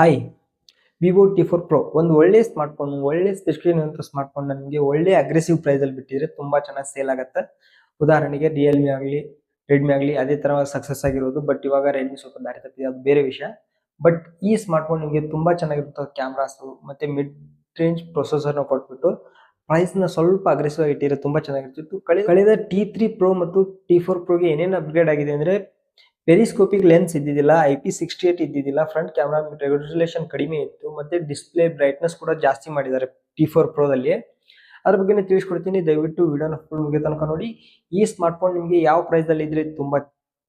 Hi, Vivo T4 pro ಒಂದು ಒಳ್ಳೆ smartphone, ಒಳ್ಳೆ ಸ್ಪೆಸಿಫಿಕೇಶನ್ ಅಂತ ಸ್ಮಾರ್ಟ್ಫೋನ್ ನಿಮಗೆ ಒಳ್ಳೆ ಅಗ್ರೆಸಿವ್ ಪ್ರೈಸ್ ಅಲ್ಲಿ ಬಿಟ್ಟಿದ್ರೆ ತುಂಬಾ ಚೆನ್ನಾಗಿ ಸೇಲ್ ಆಗುತ್ತೆ. ಉದಾಹರಣೆಗೆ ರಿಯಲ್ಮಿ ಆಗಲಿ, ರೆಡ್ಮಿ ಆಗಲಿ ಅದೇ ತರ ಸಕ್ಸಸ್ ಆಗಿರೋದು. ಬಟ್ ಇವಾಗ ರೆಡ್ಮಿ ಸ್ವಲ್ಪ ದಾರಿ ತಪ್ಪಿದೆ, ಅದು ಬೇರೆ ವಿಷಯ. ಬಟ್ ಈ ಸ್ಮಾರ್ಟ್ಫೋನ್ ನಿಮಗೆ ತುಂಬಾ ಚೆನ್ನಾಗಿರುತ್ತೆ. ಕ್ಯಾಮ್ರಾಸ್ ಮತ್ತೆ ಮಿಡ್ ರೇಂಜ್ ಪ್ರೊಸೆಸರ್ ನ ಕೊಟ್ಬಿಟ್ಟು ಪ್ರೈಸ್ ನ ಸ್ವಲ್ಪ ಅಗ್ರೆಸಿವ್ ಆಗಿ ಇಟ್ಟಿದ್ರೆ ತುಂಬಾ ಚೆನ್ನಾಗಿರ್ತಿತ್ತು. ಕಳೆದ ಟಿ3 ಪ್ರೋ ಮತ್ತು ಟಿ4 ಪ್ರೋಗೆ ಏನೇನು ಅಪ್ಗ್ರೇಡ್ ಆಗಿದೆ ಅಂದ್ರೆ ಪೆರಿಸ್ಕೋಪಿಕ್ ಲೆನ್ಸ್ ಇದ್ದಿದ್ದಿಲ್ಲ, IP68 ಇದ್ದಿದ್ದಿಲ್ಲ, ಫ್ರಂಟ್ ಕ್ಯಾಮ್ರಾ ರೆಸಲ್ಯೂಷನ್ ಕಡಿಮೆ ಇತ್ತು, ಮತ್ತೆ ಡಿಸ್ಪ್ಲೇ ಬ್ರೈಟ್ನೆಸ್ ಕೂಡ ಜಾಸ್ತಿ ಮಾಡಿದ್ದಾರೆ ಟಿ4 ಪ್ರೋದಲ್ಲಿ. ಅದ್ರ ಬಗ್ಗೆ ತಿಳಿಸ್ಕೊಡ್ತೀನಿ, ದಯವಿಟ್ಟು ವಿಡಿಯೋನ ಫುಲ್ ಮುಗಿಯೋ ತನಕ ನೋಡಿ. ಈ ಸ್ಮಾರ್ಟ್ಫೋನ್ ನಿಮಗೆ ಯಾವ ಪ್ರೈಸ್ ಅಲ್ಲಿ ಇದ್ರೆ ತುಂಬಾ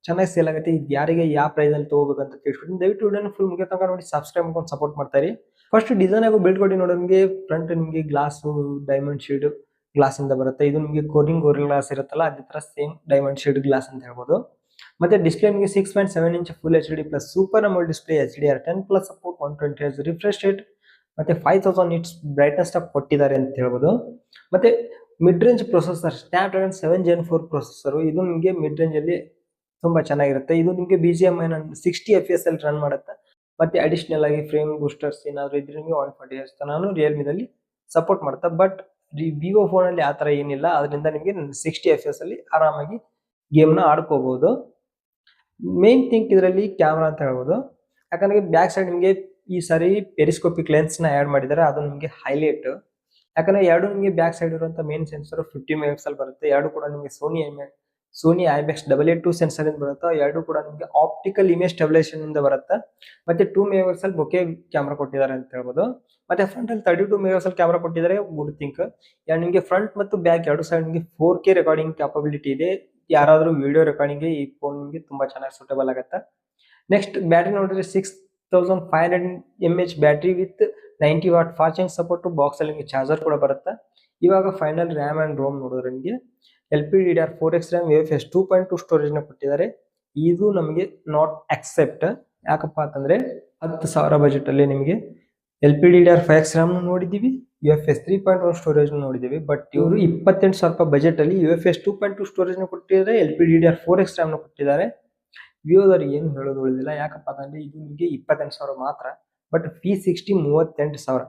ಚೆನ್ನಾಗಿ ಸೇಲ್ ಆಗುತ್ತೆ, ಇದು ಯಾರಿಗೆ ಯಾವ ಪ್ರೈಸ್ ಅಲ್ಲಿ ತಗೋಬೇಕಂತ ತಿಳಿಸ್ಕೊಡ್ತೀನಿ. ದಯವಿಟ್ಟು ವಿಡಿಯೋನ ಫುಲ್ ಮುಗಿಯೋ ತನಕ ನೋಡಿ, ಸಬ್ಸ್ಕ್ರೈಬ್ ಮಾಡ್ಕೊಂಡು ಸಪೋರ್ಟ್ ಮಾಡ್ತಾರೆ. ಫಸ್ಟ್ ಡಿಸೈನ್ ಆಗೋ ಬಿಲ್ಡ್ ಕೊಡಿ ನೋಡಿ. ನಿಮಗೆ ಫ್ರಂಟ್ ನಿಮಗೆ ಗ್ಲಾಸ್ ಡೈಮಂಡ್ ಶೇಡ್ ಗ್ಲಾಸ್ ಇಂದ ಬರುತ್ತೆ. ಇದು ನಿಮಗೆ ಕೋರಿಂಗ್ ಗೋರಿಲ್ ಗ್ಲಾಸ್ ಇರುತ್ತಲ್ಲ, ಅದೇ ತರ ಸೇಮ್ ಡೈಮಂಡ್ ಶೇಡ್ ಗ್ಲಾಸ್ ಅಂತ ಹೇಳ್ಬೋದು. ಮತ್ತೆ ಡಿಸ್ಪ್ಲೇ ನಿಮಗೆ 6.7 inch full HD plus super AMOLED display HDR 10 plus support 120 Hz refresh rate ಮತ್ತೆ 5000 ನಿಟ್ಸ್ ಬ್ರೈಟ್ನೆಸ್ ಅಪ್ ಕೊಟ್ಟಿದ್ದಾರೆ ಅಂತ ಹೇಳ್ಬೋದು. ಮತ್ತೆ mid range processor Snapdragon 7 Gen 4 processor, ಇದು ನಿಮಗೆ ಮಿಡ್ ರೇಂಜ್ ಅಲ್ಲಿ ತುಂಬಾ ಚೆನ್ನಾಗಿರುತ್ತೆ. ಇದು ನಿಮಗೆ BGMI 60 FPS ಅಲ್ಲಿ ರನ್ ಮಾಡುತ್ತೆ. ಮತ್ತೆ ಅಡಿಷನಲ್ ಆಗಿ ಫ್ರೇಮ್ ಬೂಸ್ಟರ್ಸ್ ಏನಾದ್ರು ಇದ್ರೆ ನಿಮಗೆ 140 Hz ನಾನು ರಿಯಲ್ಮಿದಲ್ಲಿ ಸಪೋರ್ಟ್ ಮಾಡುತ್ತೆ. ಬಟ್ ವಿವೋ ಫೋನ್ ಅಲ್ಲಿ ಆತರ ಏನಿಲ್ಲ, ಅದರಿಂದ ನಿಮಗೆ 60 FPS ಅಲ್ಲಿ ಆರಾಮಾಗಿ ಗೇಮ್ ನ ಆಡ್ಕೋಬಹುದು. ಮೇನ್ ಥಿಂಗ್ ಇದರಲ್ಲಿ ಕ್ಯಾಮ್ರಾ ಅಂತ ಹೇಳ್ಬೋದು. ಯಾಕಂದ್ರೆ ಬ್ಯಾಕ್ ಸೈಡ್ ನಿಮಗೆ ಈ ಸಾರಿ ಪೆರಿಸ್ಕೋಪಿಕ್ ಲೆನ್ಸ್ ನ ಆಡ್ ಮಾಡಿದ್ದಾರೆ, ಅದು ನಿಮಗೆ ಹೈಲೈಟ್. ಯಾಕಂದ್ರೆ ಎರಡು ನಿಮಗೆ ಬ್ಯಾಕ್ ಸೈಡ್ ಇರುವಂತ ಮೇನ್ ಸೆನ್ಸರ್ 50 ಮೆಗಾಪಿಕ್ಸೆಲ್ ಬರುತ್ತೆ. ಎರಡು ಕೂಡ ನಿಮಗೆ ಸೋನಿ IMX 882 ಸೆನ್ಸರ್ ಇಂದ ಬರುತ್ತೆ. ಎರಡು ಕೂಡ ನಿಮಗೆ ಆಪ್ಟಿಕಲ್ ಇಮೇಜ್ ಸ್ಟೆಬಿಲೈಸೇಷನ್ ಇಂದ ಬರುತ್ತೆ. ಮತ್ತೆ 2 ಮೆಗಾಪಿಕ್ಸೆಲ್ ಬೊಕೆ ಕ್ಯಾಮ್ರಾ ಕೊಟ್ಟಿದ್ದಾರೆ ಅಂತ ಹೇಳ್ಬೋದು. ಮತ್ತೆ ಫ್ರಂಟ್ ಅಲ್ಲಿ 32 ಮೆಗಾಪಿಕ್ಸೆಲ್ ಕ್ಯಾಮ್ರಾ ಕೊಟ್ಟಿದ್ದಾರೆ. Good think. ನಿಮಗೆ ಫ್ರಂಟ್ ಮತ್ತು ಬ್ಯಾಕ್ ಎರಡು ಸೈಡ್ ನಿಮಗೆ 4K ರೆಕಾರ್ಡಿಂಗ್ ಕ್ಯಾಪಬಿಲಿಟಿ ಇದೆ. ಯಾರಾದ್ರೂ ವಿಡಿಯೋ ರೆಕಾರ್ಡಿಂಗ್ ಈ ಫೋನ್ ನಿಮಗೆ ತುಂಬಾ ಚೆನ್ನಾಗಿ ಸೂಟಬಲ್ ಆಗುತ್ತೆ. ನೆಕ್ಸ್ಟ್ ಬ್ಯಾಟರಿ ನೋಡಿದ್ರೆ 6500 mAh battery with 90 what fast charging support. Box ಅಲ್ಲಿ ನಿಮಗೆ ಚಾರ್ಜರ್ ಕೂಡ ಬರುತ್ತೆ. ಇವಾಗ ಫೈನಲ್ ರ್ಯಾಮ್ ಅಂಡ್ ರೋಮ್ ನೋಡಿದ್ರೆ ನಿಮಗೆ LPDDR4X RAM UFS 2.2 ಸ್ಟೋರೇಜ್ ನ ಕೊಟ್ಟಿದ್ದಾರೆ. ಇದು ನಮಗೆ ನಾಟ್ ಅಕ್ಸೆಪ್ಟ್. ಯಾಕಪ್ಪ ಅಂತಂದ್ರೆ 10,000 ಬಜೆಟ್ ಅಲ್ಲಿ ನಿಮಗೆ LPDDR5X RAM ನೋಡಿದೀವಿ, UFS 3.1 ಸ್ಟೋರೇಜ್ ನೋಡಿದೀವಿ. ಬಟ್ ಇವರು 28,000 ರೂಪಾಯಿ ಬಜೆಟ್ ಅಲ್ಲಿ UFS 2.2 ಸ್ಟೋರೇಜ್ ನ ಕೊಟ್ಟಿದ್ದಾರೆ, LPDDR4X RAM ನ ಕೊಟ್ಟಿದ್ದಾರೆ. ವಿವೋದವ್ರಿಗೆ ಏನು ಹೇಳೋದು ಉಳಿದಿಲ್ಲ. ಯಾಕಪ್ಪ ಅಂತಂದ್ರೆ ಇದು ನಿಮಗೆ 28,000 ಮಾತ್ರ. But P60 38,000.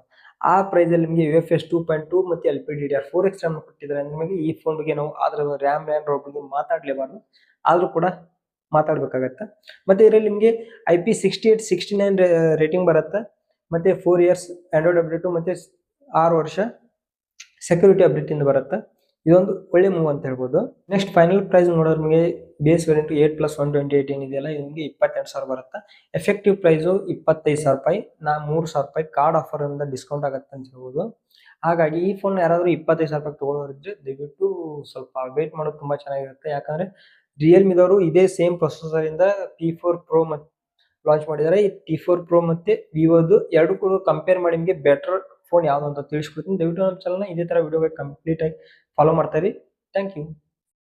ಆ ಪ್ರೈಸ್ ಅಲ್ಲಿ ನಿಮಗೆ UFS 2.2 ಮತ್ತೆ LPDDR4X RAM ನ ಕೊಟ್ಟಿದ್ದಾರೆ. ನಿಮಗೆ ಈ ಫೋನ್ ಬಗ್ಗೆ ನಾವು ಅದ್ರ ರ್ಯಾಮ್ ಬಗ್ಗೆ ಮಾತಾಡ್ಲೇಬಾರ್ದು, ಆದ್ರೂ ಕೂಡ ಮಾತಾಡ್ಬೇಕಾಗತ್ತೆ. ಮತ್ತೆ ಇದರಲ್ಲಿ ನಿಮಗೆ IP68 69 ರೇಟಿಂಗ್ ಬರುತ್ತೆ. ಮತ್ತೆ 4 ಇಯರ್ಸ್ ಆಂಡ್ರಾಯ್ಡ್ ಅಪ್ಡೇಟ್ ಮತ್ತೆ 6 ವರ್ಷ ಸೆಕ್ಯೂರಿಟಿ ಅಪ್ಡೇಟ್ ಇಂದ ಬರುತ್ತೆ. ಇದೊಂದು ಒಳ್ಳೆ ಮೂವ್ ಅಂತ ಹೇಳ್ಬೋದು. ನೆಕ್ಸ್ಟ್ ಫೈನಲ್ ಪ್ರೈಸ್ ನೋಡೋದು ನಿಮಗೆ ಬೇಸ್ ವೇರಿಯಂಟ್ 8+128 ಏನಿದೆಯಲ್ಲ, ಇದು ನಿಮಗೆ 28,000 ಬರುತ್ತೆ. ಎಫೆಕ್ಟಿವ್ ಪ್ರೈಸ್ 25,000 ರೂಪಾಯಿ. 3,000 ರೂಪಾಯಿ ಕಾರ್ಡ್ ಆಫರ್ ಇಂದ ಡಿಸ್ಕೌಂಟ್ ಆಗುತ್ತೆ ಅಂತ ಹೇಳ್ಬೋದು. ಹಾಗಾಗಿ ಈ ಫೋನ್ ಯಾರಾದ್ರೂ 25,000 ರೂಪಾಯಿ ತಗೊಳ್ಳೋರಿದ್ರೆ ದಯವಿಟ್ಟು ಸ್ವಲ್ಪ ವೇಟ್ ಮಾಡೋದು ತುಂಬಾ ಚೆನ್ನಾಗಿರುತ್ತೆ. ಯಾಕಂದ್ರೆ ರಿಯಲ್ಮಿದವರು ಇದೇ ಸೇಮ್ ಪ್ರೊಸೆಸರ್ ಇಂದ T4 ಪ್ರೋ ಲಾಂಚ್ ಮಾಡಿದ್ದಾರೆ. ಈ T4 ಪ್ರೋ ಮತ್ತೆ ವಿವೋದು ಎರಡು ಕೂಡ ಕಂಪೇರ್ ಮಾಡಿ ನಿಮಗೆ ಬೆಟರ್ ಫೋನ್ ಯಾವ್ದು ಅಂತ ತಿಳಿಸ್ಕೊಡ್ತೀನಿ. ದಯವಿಟ್ಟು ನಮ್ಮ ಚಾನಲ್ನ ಇದೇ ತರ ವಿಡಿಯೋಗೆ ಕಂಪ್ಲೀಟ್ ಆಗಿ ಫಾಲೋ ಮಾಡ್ತಾ ಇರಿ. Thank you.